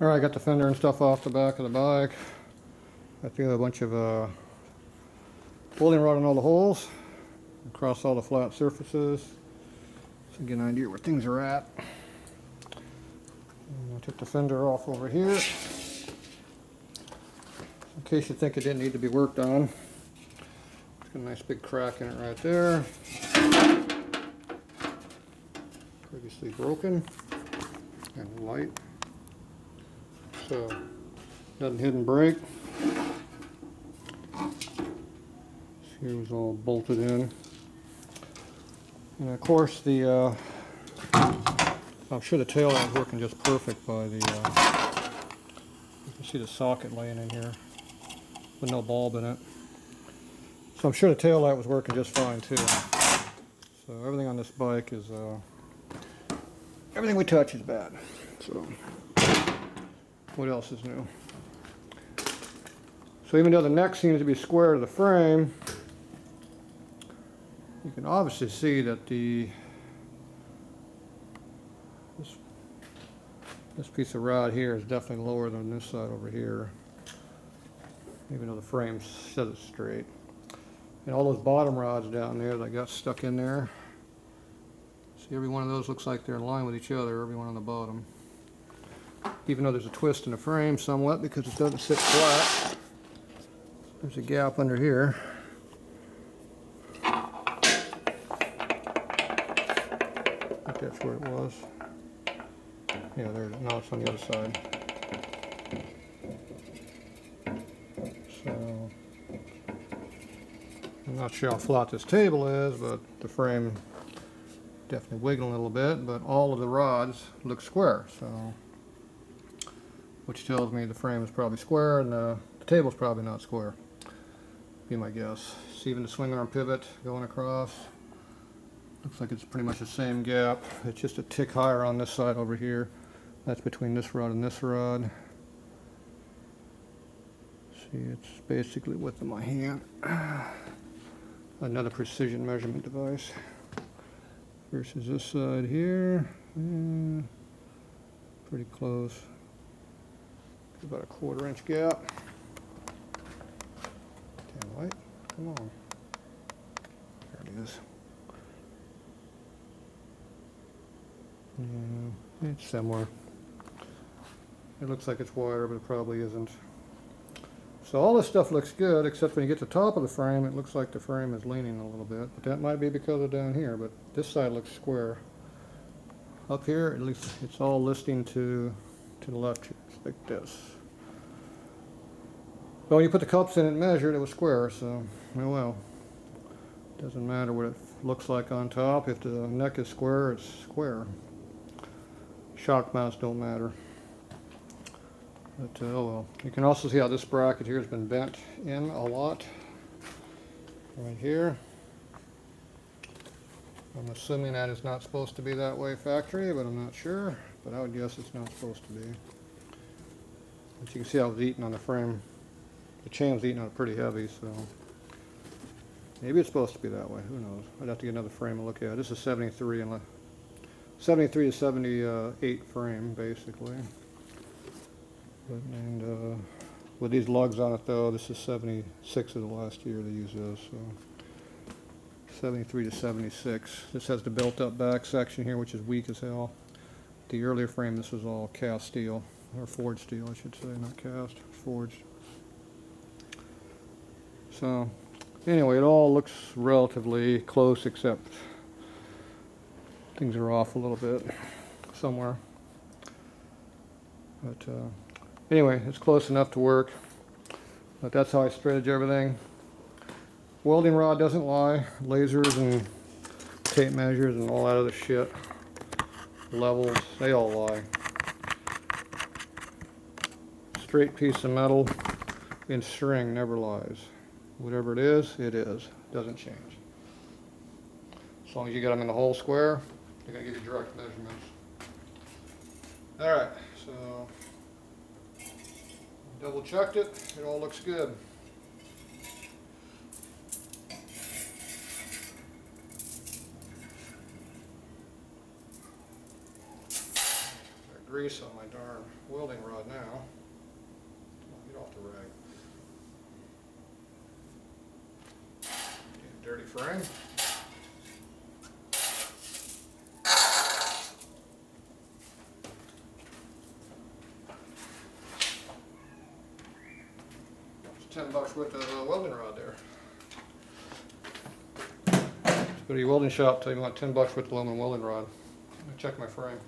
Alright, I got the fender and stuff off the back of the bike. I threw a bunch of welding rod in all the holes, across all the flat surfaces, so you get an idea where things are at. And I took the fender off over here, in case you think it didn't need to be worked on. It's got a nice big crack in it right there. Previously broken and light. So, nothing hidden break. Here was all bolted in. And of course the, I'm sure the tail light was working just perfect by the, you can see the socket laying in here with no bulb in it. So I'm sure the tail light was working just fine too. So everything on this bike is, everything we touch is bad. So, what else is new? So even though the neck seems to be square to the frame, you can obviously see that this piece of rod here is definitely lower than this side over here, even though the frame says it's straight. And all those bottom rods down there that got stuck in there, see, every one of those looks like they're in line with each other, every one on the bottom. Even though there's a twist in the frame somewhat because it doesn't sit flat. There's a gap under here. I think that's where it was. Yeah, there. Now it's on the other side. So I'm not sure how flat this table is, but the frame definitely wiggling a little bit. But all of the rods look square, so which tells me the frame is probably square and the table's probably not square. Be my guess. See, even the swing arm pivot going across. Looks like it's pretty much the same gap. It's just a tick higher on this side over here. That's between this rod and this rod. See, it's basically width of my hand. Another precision measurement device. Versus this side here. Yeah, pretty close. About a 1/4 inch gap. Damn light, come on. There it is. Yeah, it's similar. It looks like it's wider, but it probably isn't. So all this stuff looks good, except when you get to the top of the frame, it looks like the frame is leaning a little bit. But that might be because of down here, but this side looks square. Up here, at least it's all listing to the left here, it's like this. But when you put the cups in and measured, it was square, so, oh well. Doesn't matter what it looks like on top. If the neck is square, it's square. Shock mounts don't matter. But, oh well. You can also see how this bracket here has been bent in a lot. Right here. I'm assuming that is not supposed to be that way factory, but I'm not sure. But I would guess it's not supposed to be. But you can see how it's eating on the frame. The chain's eating on it pretty heavy, so maybe it's supposed to be that way. Who knows? I'd have to get another frame and look at it. This is 73 and 73 to 78 frame, basically. But, and with these lugs on it, though, this is 76 of the last year they used those. So 73 to 76. This has the built-up back section here, which is weak as hell. The earlier frame, this was all cast steel, or forged steel, I should say, not cast, forged. So, anyway, it all looks relatively close, except things are off a little bit somewhere. But anyway, it's close enough to work. But that's how I straightedge everything. Welding rod doesn't lie. Lasers and tape measures and all that other shit. Levels, they all lie. Straight piece of metal in string never lies. Whatever it is, doesn't change. As long as you get them in the whole square, they're going to give you direct measurements. Alright, so double checked it, it all looks good. grease on my darn welding rod now. I'll get off the rag. Dirty frame. It's $10 worth of welding rod there. Go to your welding shop, tell you want $10 worth of aluminum welding rod. Check my frame.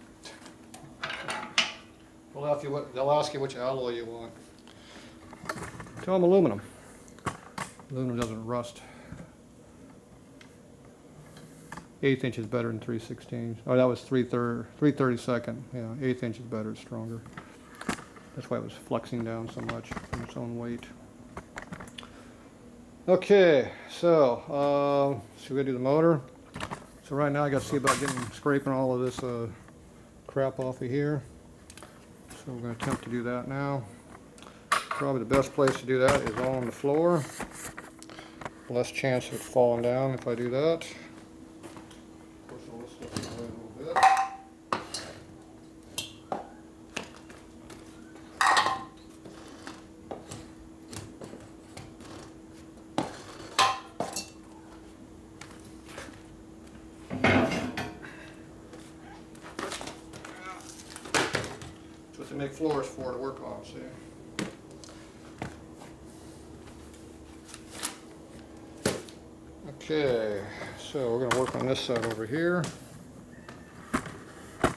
They'll ask you which alloy you want. Tell them aluminum. Aluminum doesn't rust. 1/8 inch is better than 3/16. Oh, that was 3/32. Yeah, 1/8 inch is better, it's stronger. That's why it was flexing down so much from its own weight. Okay, so we're gonna do the motor. So right now I got to see about scraping all of this crap off of here. So we're going to attempt to do that now. Probably the best place to do that is on the floor. Less chance of it falling down if I do that. Of course, I'll slip it away a little bit. That's what they make floors for, to work on, see? Okay, so we're going to work on this side over here. I'm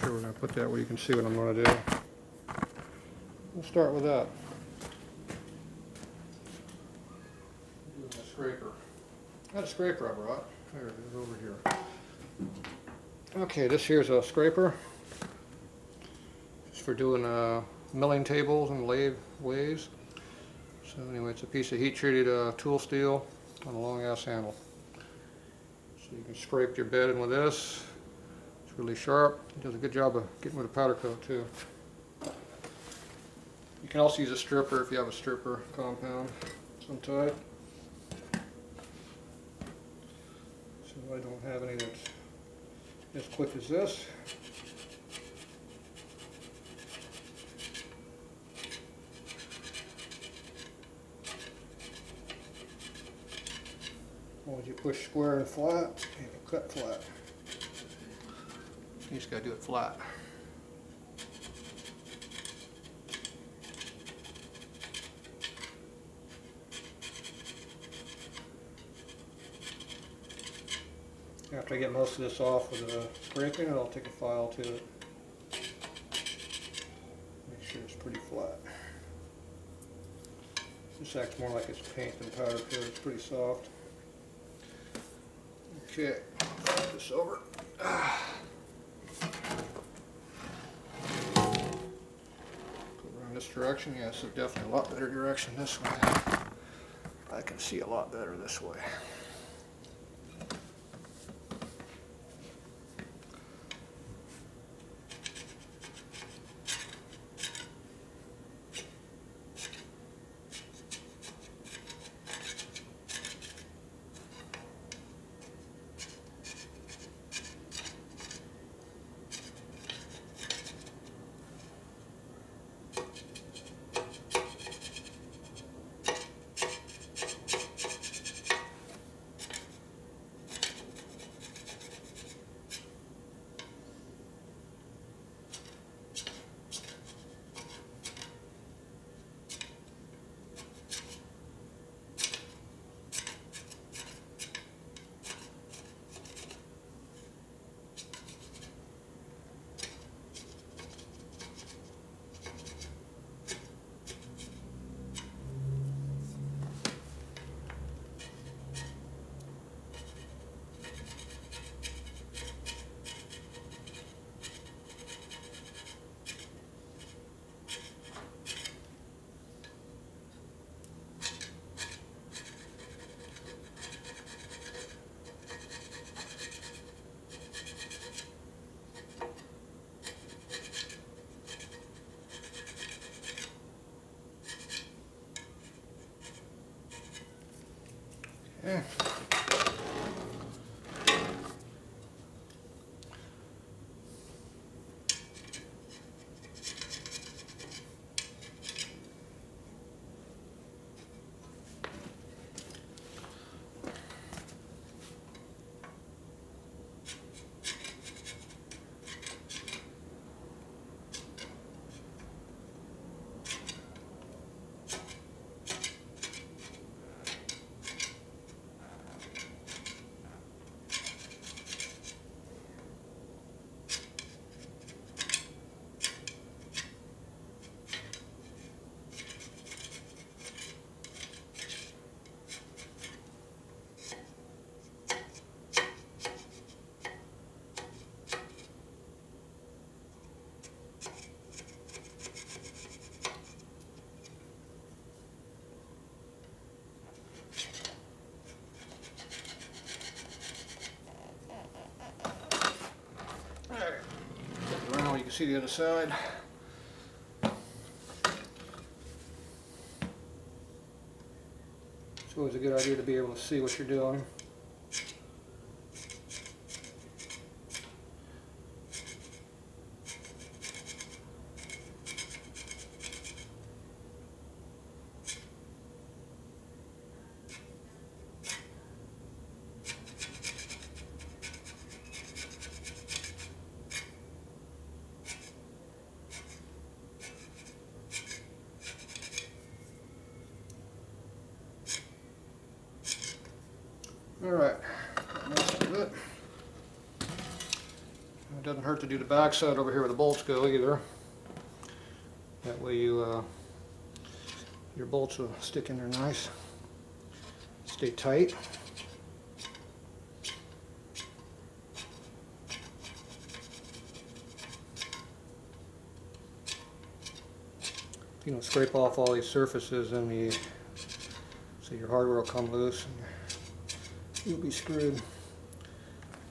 sure we're going to put that where you can see what I'm going to do. We'll start with that. Doing a scraper. I had a scraper I brought. There it is over here. Okay, this here's a scraper. Just for doing milling tables and lathes. So anyway, it's a piece of heat-treated tool steel on a long-ass handle. So you can scrape your bed in with this. It's really sharp. It does a good job of getting rid of powder coat too. You can also use a stripper if you have a stripper compound. Some type. So I don't have any that's as quick as this. Once you push square and flat, you can cut flat. You just gotta do it flat. After I get most of this off with the scraping, I'll take a file to it. Make sure it's pretty flat. This acts more like it's paint than powder coat. It's pretty soft. Okay, flip this over. Go around this direction. Yeah, it's definitely a lot better direction this way. I can see a lot better this way. Yeah. see the other side. It's always a good idea to be able to see what you're doing. Alright, most of it. It doesn't hurt to do the back side over here where the bolts go either. That way your bolts will stick in there nice. Stay tight. You know, scrape off all these surfaces and so your hardware will come loose and you'll be screwed.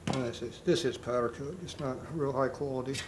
And this is powder coat. It's not real high quality.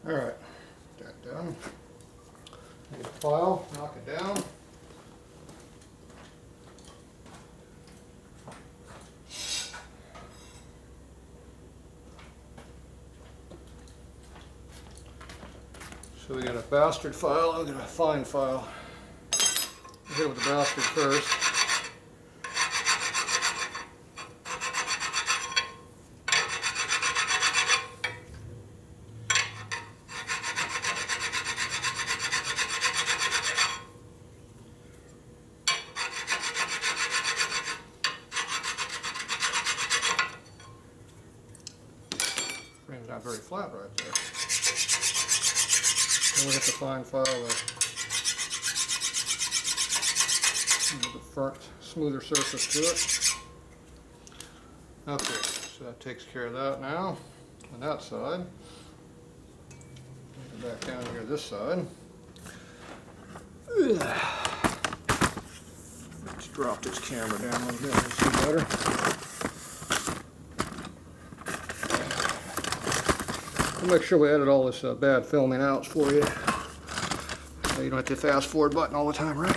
Alright, that done. Get a file, knock it down. So we got a bastard file and we got a fine file. We'll hit it with the bastard first. Frame's not very flat right there. Then we hit the fine file with a front smoother surface to it. Okay, so that takes care of that now on that side. Take it back down here this side. Let's drop this camera down a little bit to see better. We'll make sure we edit all this bad filming out for you. So you don't have to fast forward button all the time, right?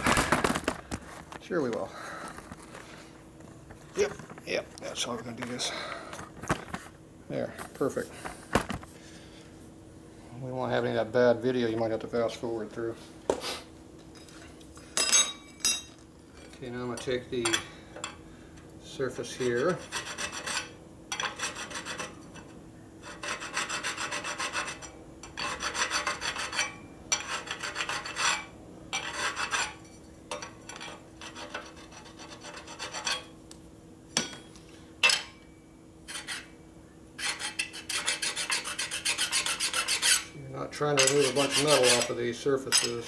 Sure we will. Yep, that's how we're going to do this. There, perfect. We won't have any of that bad video you might have to fast forward through. Okay, now I'm going to take the surface here. Not trying to remove a bunch of metal off of these surfaces.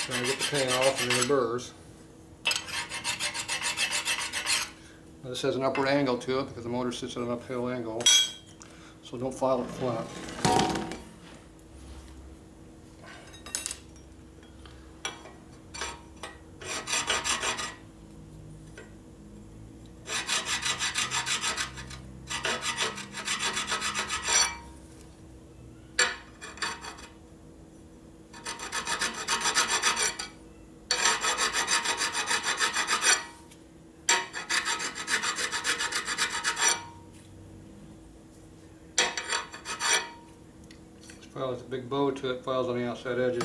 Trying to get the paint off and the burrs. Now this has an upward angle to it because the motor sits at an uphill angle, so don't file it flat. File has a big bow to it, files on the outside edges.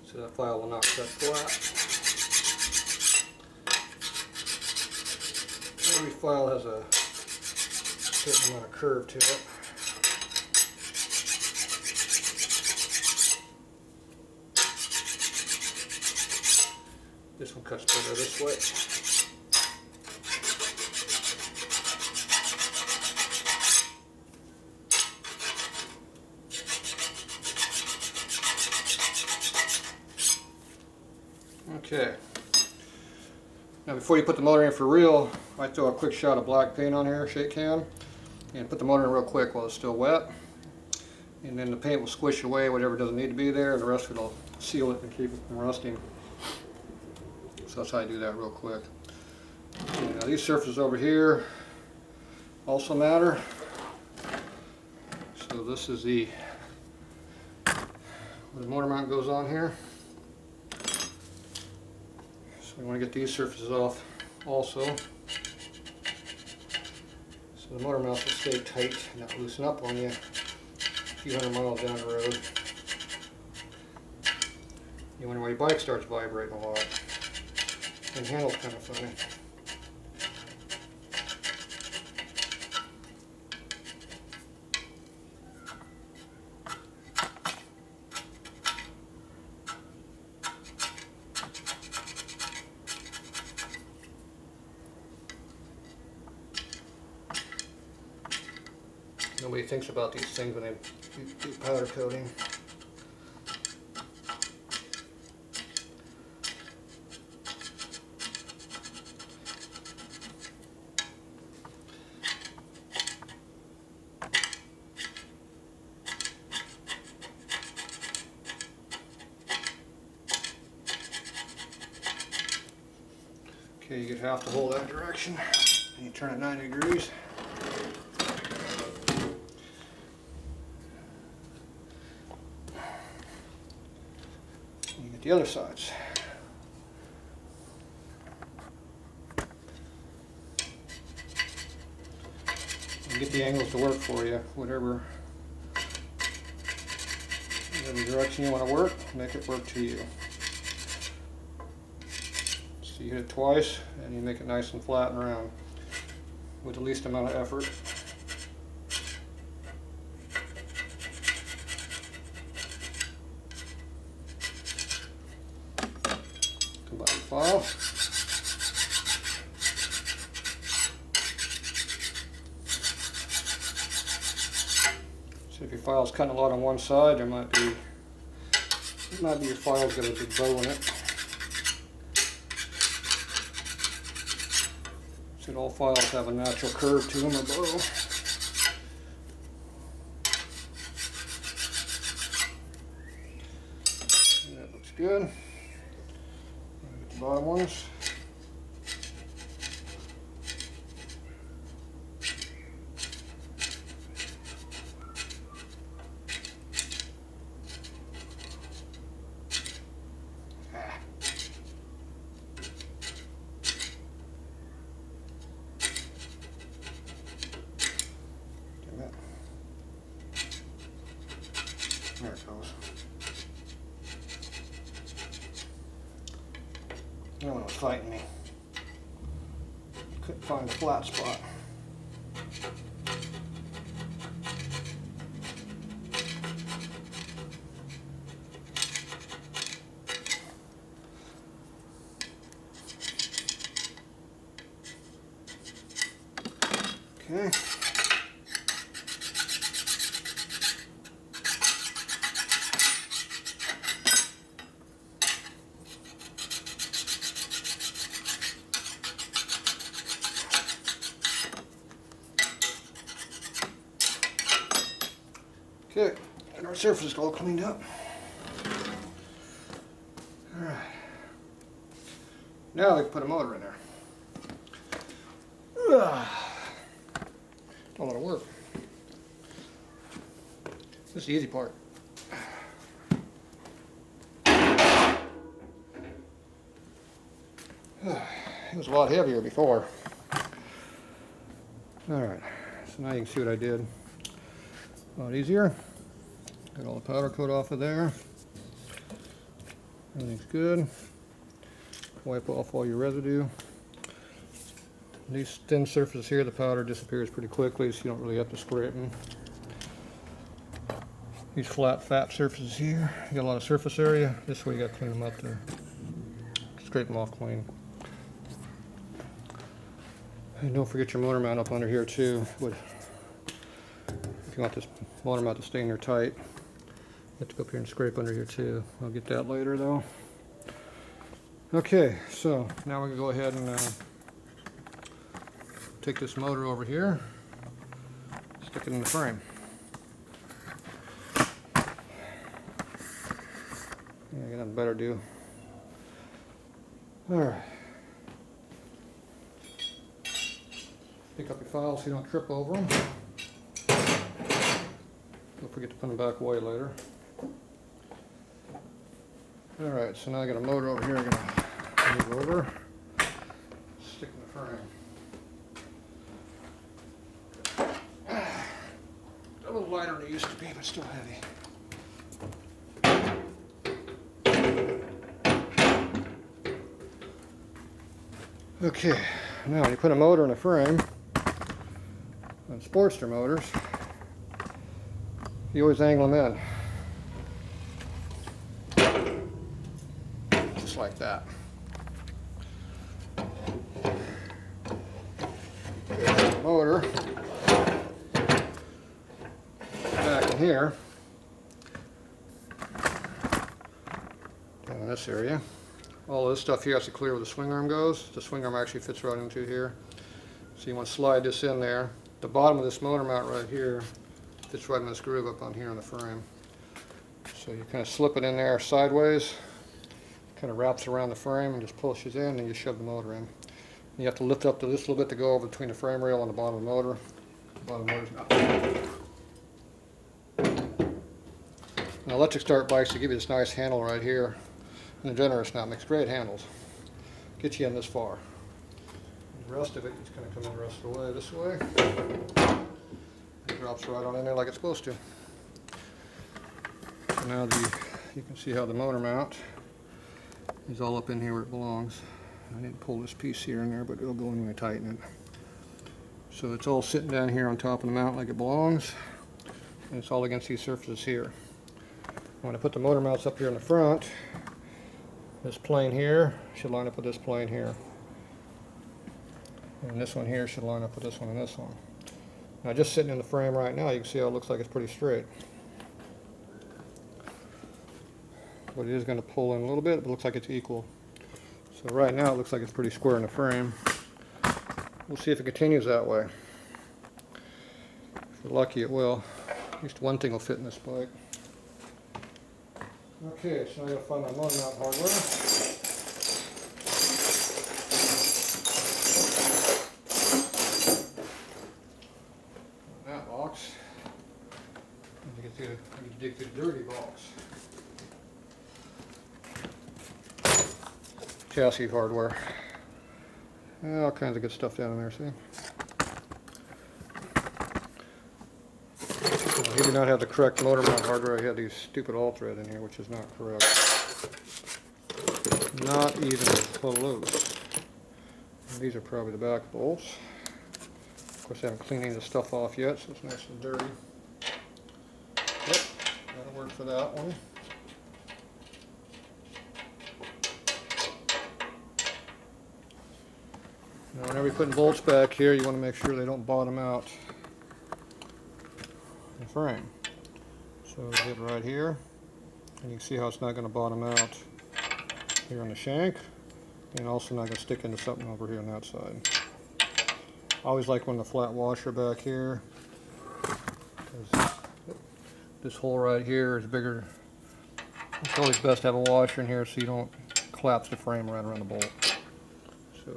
So that file will not cut flat. Every file has a certain amount of curve to it. This one cuts better this way. Okay. Now before you put the motor in for real, I throw a quick shot of black paint on here, shake can, and put the motor in real quick while it's still wet. And then the paint will squish away whatever doesn't need to be there, and the rest of it will seal it and keep it from rusting. So that's how I do that real quick. Okay, now these surfaces over here also matter. So this is where the motor mount goes on here. So we want to get these surfaces off also. So the motor mounts will stay tight and not loosen up on you a few hundred miles down the road. You wonder why your bike starts vibrating a lot. And the handle's kind of funny. Nobody thinks about these things when they do powder coating. Okay, you get half the hole that direction, and you turn it 90 degrees. And you get the other sides. And get the angles to work for you, whatever direction you want to work, make it work to you. So you hit it twice and you make it nice and flat and round with the least amount of effort. Combine the file. So if your file's cutting a lot on one side, it might be your file's got a big bow in it. So all files have a natural curve to them, or bow. And that looks good. Get the bottom ones. There it goes. No one was fighting me. Couldn't find a flat spot. Okay. Okay, and our surface is all cleaned up. Alright. Now we can put a motor in there. A lot of work. This is the easy part. It was a lot heavier before. Alright, so now you can see what I did. A lot easier. Got all the powder coat off of there. Everything's good. Wipe off all your residue. These thin surfaces here, the powder disappears pretty quickly, so you don't really have to scrape them. These flat, fat surfaces here, you got a lot of surface area. This way you got to clean them up to scrape them off clean. And don't forget your motor mount up under here too. If you want this motor mount to stay in there tight, you have to go up here and scrape under here too. I'll get that later though. Okay, so now we can go ahead and take this motor over here, stick it in the frame. Yeah, I got nothing better to do. Alright. Pick up your files so you don't trip over them. Don't forget to put them back away later. Alright, so now I got a motor over here I'm going to move over, stick in the frame. A little lighter than it used to be, but still heavy. Okay, now when you put a motor in a frame, on Sportster motors, you always angle them in. Just like that. The motor back in here, down in this area. All this stuff here has to clear where the swing arm goes. The swing arm actually fits right into here. So you want to slide this in there. The bottom of this motor mount right here fits right in this groove up on here on the frame. So you kind of slip it in there sideways, kind of wraps around the frame and just pushes in, and you shove the motor in. You have to lift up to this a little bit to go over between the frame rail and the bottom of the motor. The bottom motor's not. Now electric start bikes, they give you this nice handle right here. And the generous nut makes great handles. Get you in this far. The rest of it is going to come in the rest of the way this way. It drops right on in there like it's supposed to. So now you can see how the motor mount is all up in here where it belongs. I didn't pull this piece here and there, but it'll go in when I tighten it. So it's all sitting down here on top of the mount like it belongs, and it's all against these surfaces here. When I put the motor mounts up here in the front, this plane here should line up with this plane here. And this one here should line up with this one and this one. Now just sitting in the frame right now, you can see how it looks like it's pretty straight. But it is going to pull in a little bit, but it looks like it's equal. So right now it looks like it's pretty square in the frame. We'll see if it continues that way. If we're lucky, it will. At least one thing will fit in this bike. Okay, so I gotta find my motor mount hardware. That box. I need to dig through the dirty box. Chassis hardware. All kinds of good stuff down in there, see? He did not have the correct motor mount hardware. He had these stupid all thread in here, which is not correct. Not even close. And these are probably the back bolts. Of course, I haven't cleaned any of the stuff off yet, so it's nice and dirty. Yep, that'll work for that one. Now, whenever you're putting bolts back here, you want to make sure they don't bottom out the frame. So get right here, and you can see how it's not going to bottom out here on the shank, and also not going to stick into something over here on that side. I always like when the flat washer back here, because this hole right here is bigger. It's always best to have a washer in here so you don't collapse the frame right around the bolt. So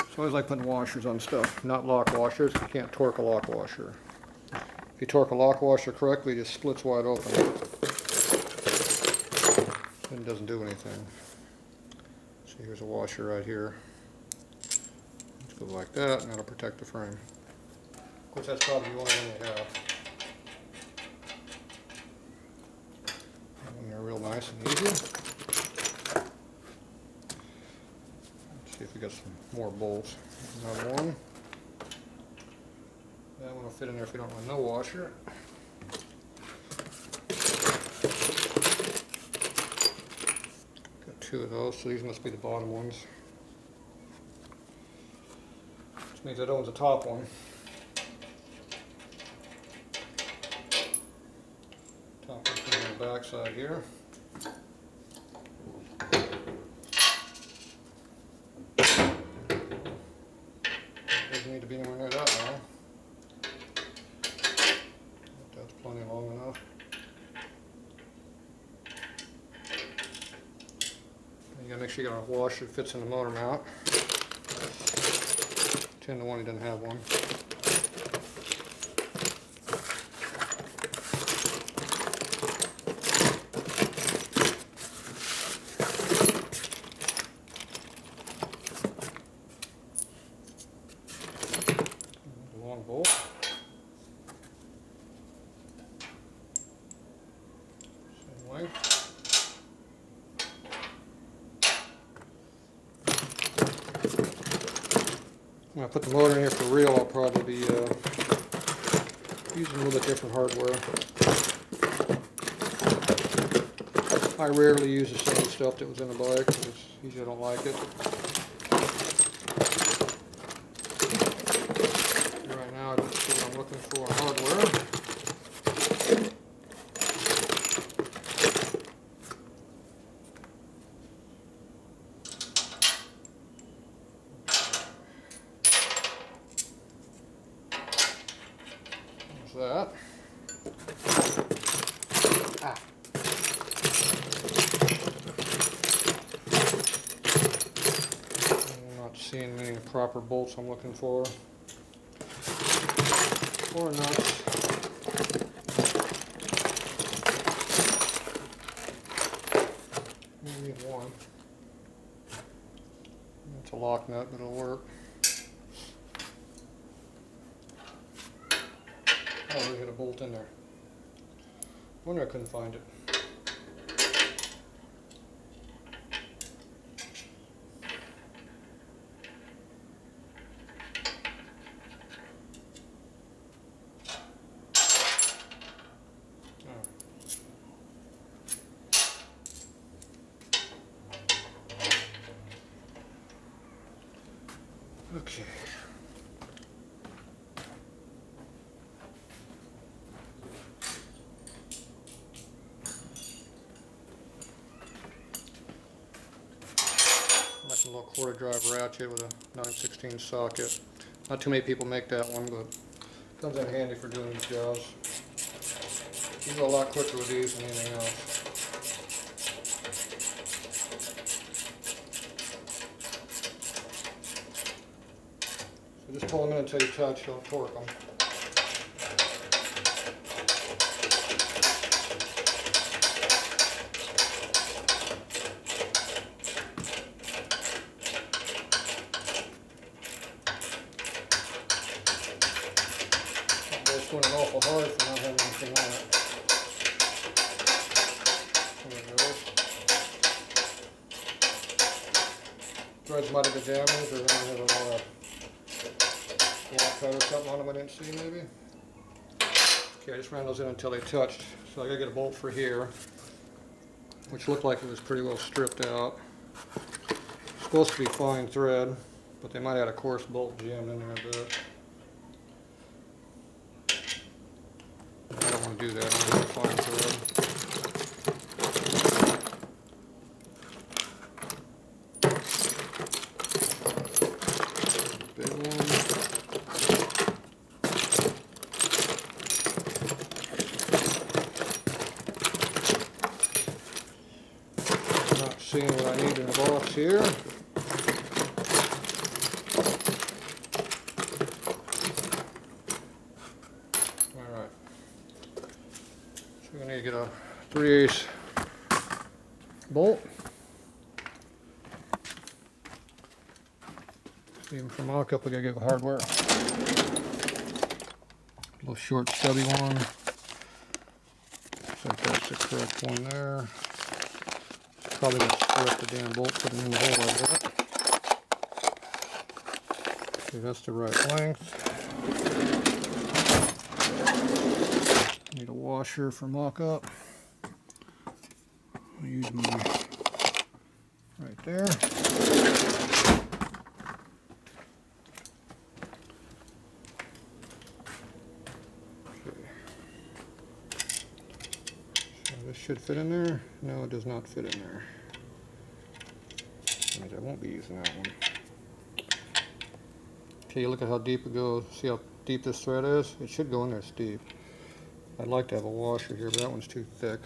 I always like putting washers on stuff, not lock washers. You can't torque a lock washer. If you torque a lock washer correctly, it just splits wide open. And it doesn't do anything. So here's a washer right here. Just go like that, and that'll protect the frame. course, that's probably the only one you have. And they're real nice and easy. Let's see if we got some more bolts. Another one. That one will fit in there if you don't want no washer. Got two of those, so these must be the bottom ones. Which means that owns the top one. Top one's on the back side here. Doesn't need to be anywhere near that long. That's plenty long enough. You gotta make sure you got a washer that fits in the motor mount. 10 to 1 he doesn't have one. Long bolt. Same length. When I put the motor in here for real, I'll probably be using a little bit different hardware. I rarely use the same stuff that was in the bike because usually I don't like it. Right now I don't see what I'm looking for in hardware. That. Ah. I'm not seeing any proper bolts I'm looking for. Or nuts. Maybe one. It's a lock nut, but it'll work. Oh, we got a bolt in there. Wonder I couldn't find it. Oh. Okay. A little quarter drive ratchet with a 9/16 socket. Not too many people make that one, but comes in handy for doing these jobs. You go a lot quicker with these than anything else. So just pull them in until you touch, don't torque them. It's going awful hard for not having anything on it. There it goes. Threads might have been damaged, or they might have a lot of block cut or something on them I didn't see maybe. Okay, I just ran those in until they touched. So I gotta get a bolt for here, which looked like it was pretty well stripped out. It's supposed to be fine thread, but they might have had a coarse bolt jammed in there a bit. I don't want to do that. I'm going to fine thread. Big one. Not seeing what I need in the box here. We're going to get a 3/8 bolt. Even for mock-up, we got to get the hardware. little short stubby one. Looks like that's the correct one there. Probably gonna strip the damn bolt, put it in the hole like that. Okay, that's the right length. Need a washer for mock-up. I'll use my right there. This should fit in there. No, it does not fit in there. That means I won't be using that one. Okay, look at how deep it goes. See how deep this thread is? It should go in there deep. I'd like to have a washer here, but that one's too thick.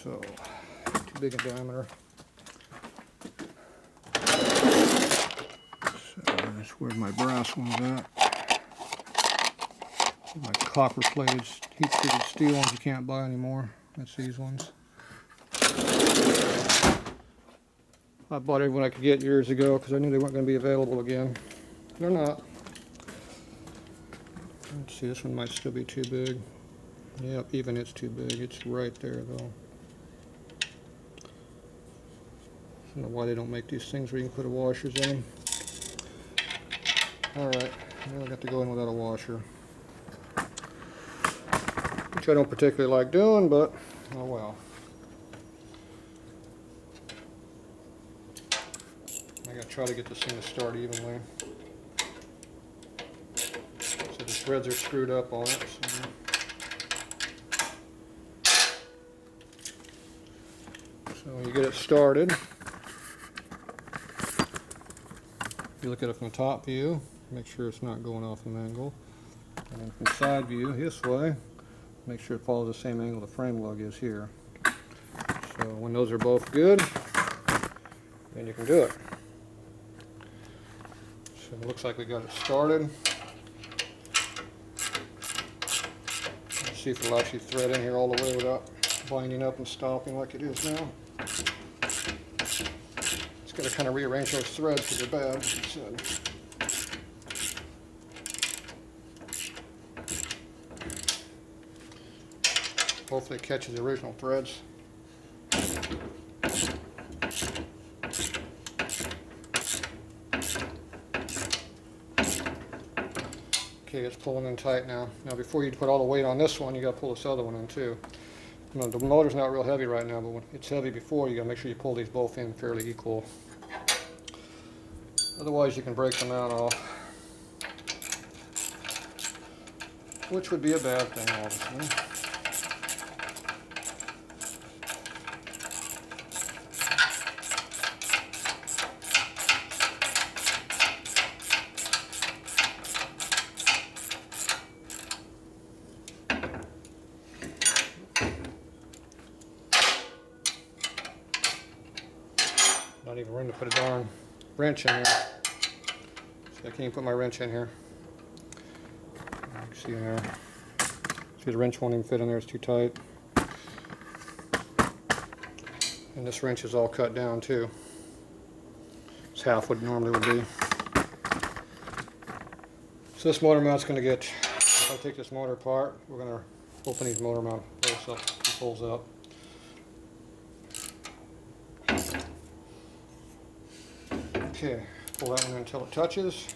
So, too big in diameter. So, that's where my brass one's at. My copper plated, heat treated steel ones you can't buy anymore. That's these ones. I bought everyone I could get years ago because I knew they weren't going to be available again. They're not. Let's see, this one might still be too big. Yep, even it's too big. It's right there though. I don't know why they don't make these things where you can put washers in them. Alright, now I got to go in without a washer. Which I don't particularly like doing, but oh well. I gotta try to get this thing to start evenly. So the threads are screwed up on it. So when you get it started, you look at it from the top view, make sure it's not going off an angle. And then from the side view, this way, make sure it follows the same angle the frame lug is here. So when those are both good, then you can do it. So it looks like we got it started. Let's see if it'll actually thread in here all the way without binding up and stopping like it is now. It's got to kind of rearrange those threads because they're bad, as I said. Hopefully it catches the original threads. Okay, it's pulling in tight now. Now before you put all the weight on this one, you got to pull this other one in too. You know, the motor's not real heavy right now, but when it's heavy before, you got to make sure you pull these both in fairly equal. Otherwise you can break the mount off. Which would be a bad thing, obviously. Not even room to put a darn wrench in here. So I can't even put my wrench in here. You can see in there. See, the wrench won't even fit in there, it's too tight. And this wrench is all cut down too. It's half what it normally would be. So this motor mount's going to get, if I take this motor apart, we're going to open these motor mount holes up. Okay, pull that one in until it touches.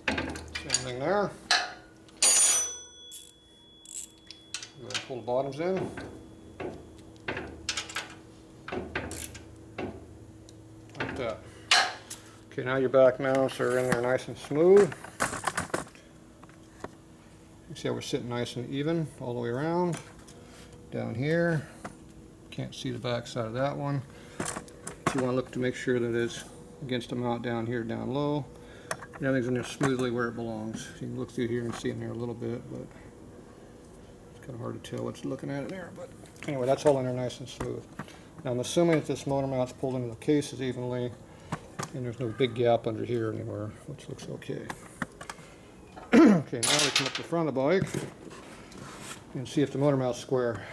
Same thing there. Go ahead and pull the bottoms in. Like that. Okay, now your back mounts are in there nice and smooth. You see how we're sitting nice and even all the way around. Down here. Can't see the back side of that one. So you want to look to make sure that it's against the mount down here, down low. And everything's in there smoothly where it belongs. So you can look through here and see in there a little bit, but it's kind of hard to tell what's looking at in there. But anyway, that's all in there nice and smooth. Now I'm assuming that this motor mount's pulled into the cases evenly, and there's no big gap under here anywhere, which looks okay. Okay, now we come up to the front of the bike and see if the motor mount's square.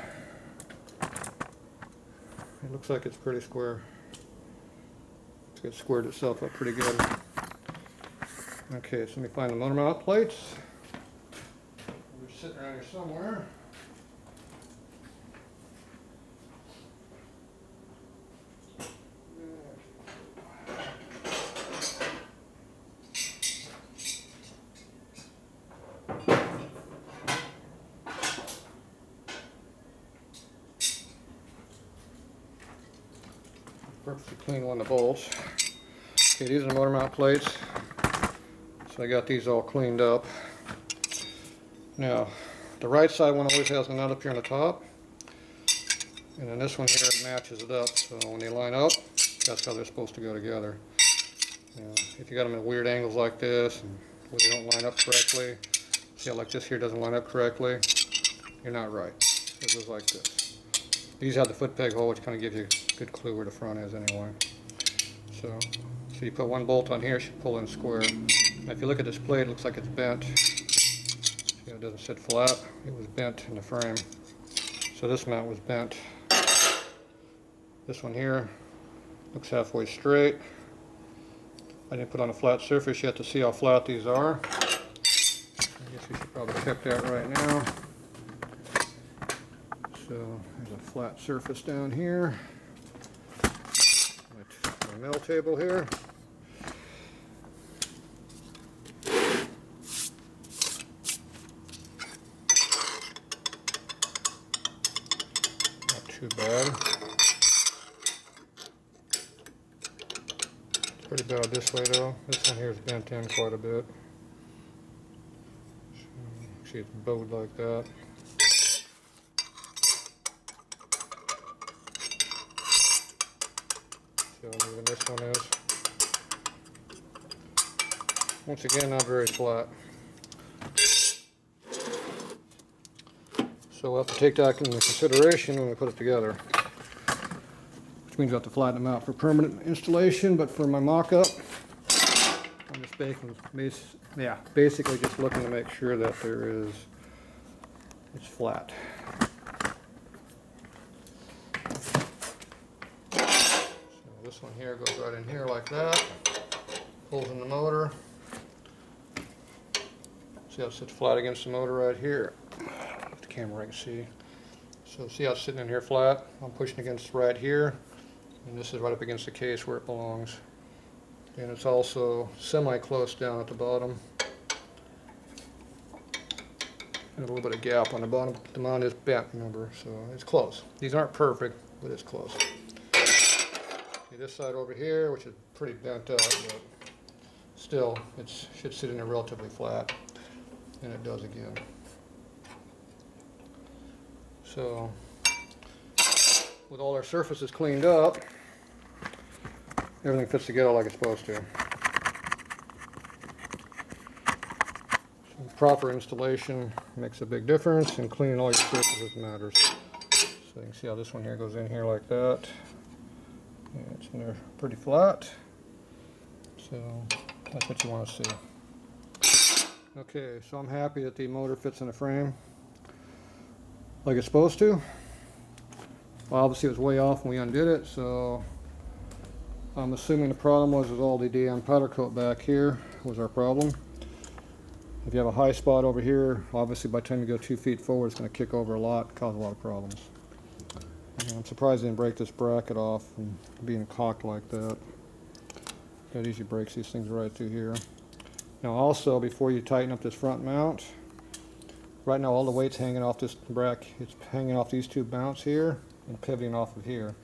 It looks like it's pretty square. It squared itself up pretty good. Okay, so let me find the motor mount plates. They're sitting around here somewhere. Perfectly clean one of the bolts. Okay, these are the motor mount plates. So I got these all cleaned up. Now, the right side one always has a nut up here on the top. And then this one here matches it up. So when they line up, that's how they're supposed to go together. Now, if you got them at weird angles like this, and where they don't line up correctly, see how like this here doesn't line up correctly, you're not right. It goes like this. These have the foot peg hole, which kind of gives you a good clue where the front is anyway. So you put one bolt on here, it should pull in square. Now if you look at this plate, it looks like it's bent. See how it doesn't sit flat? It was bent in the frame. So this mount was bent. This one here looks halfway straight. I didn't put on a flat surface yet to see how flat these are. I guess we should probably check that right now. So there's a flat surface down here. My mill table here. Not too bad. It's pretty bad this way though. This one here is bent in quite a bit. See, it's bowed like that. Even this one is. Once again, not very flat. So we'll have to take that into consideration when we put it together. Which means we'll have to flatten them out for permanent installation, but for my mock-up, I'm just basically just looking to make sure that it's flat. This one here goes right in here like that, pulls in the motor. See how it sits flat against the motor right here? If the camera can see. So see how it's sitting in here flat? I'm pushing against right here, and this is right up against the case where it belongs. And it's also semi-close down at the bottom. And a little bit of gap on the bottom. The mount is bent, remember, so it's close. These aren't perfect, but it's close. This side over here, which is pretty bent up, but still, it should sit in there relatively flat, and it does again. So, with all our surfaces cleaned up, everything fits together like it's supposed to. So proper installation makes a big difference, and cleaning all your surfaces matters. So you can see how this one here goes in here like that. Yeah, it's in there pretty flat, so that's what you want to see. Okay, so I'm happy that the motor fits in the frame like it's supposed to. Well, obviously it was way off when we undid it, so I'm assuming the problem was all the damn powder coat back here was our problem. If you have a high spot over here, obviously by the time you go 2 feet forward, it's going to kick over a lot, cause a lot of problems. I'm surprised they didn't break this bracket off and being cocked like that. That usually breaks these things right through here. Now also, before you tighten up this front mount, right now all the weight's hanging off this bracket. It's hanging off these two mounts here and pivoting off of here.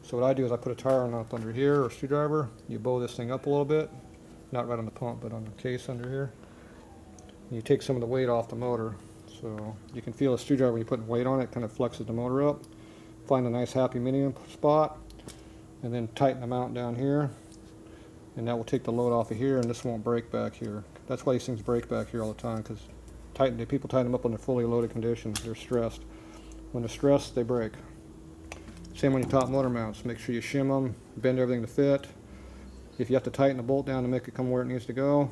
So what I do is I put a tire nut under here or a screwdriver. You bow this thing up a little bit, not right on the pump, but on the case under here. And you take some of the weight off the motor. So you can feel a screwdriver when you put weight on it, kind of flexes the motor up. Find a nice happy medium spot, and then tighten the mount down here, and that will take the load off of here, and this won't break back here. That's why these things break back here all the time, because people tighten them up when they're fully loaded condition. They're stressed. When they're stressed, they break. Same on your top motor mounts. Make sure you shim them, bend everything to fit. If you have to tighten the bolt down to make it come where it needs to go,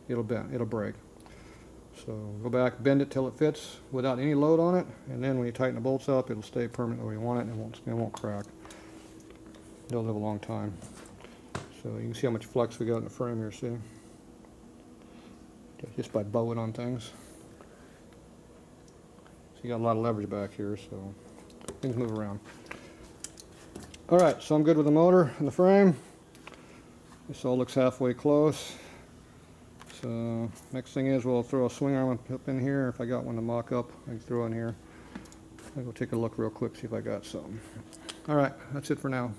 it'll bend, it'll break. So go back, bend it till it fits without any load on it, and then when you tighten the bolts up, it'll stay permanent where you want it, and it won't crack. They'll live a long time. So you can see how much flex we got in the frame here, see? Just by bowing on things. So you got a lot of leverage back here, so things move around. Alright, so I'm good with the motor and the frame. This all looks halfway close. So next thing is we'll throw a swing arm up in here. If I got one to mock up, I can throw in here. I'll go take a look real quick, see if I got something. Alright, that's it for now.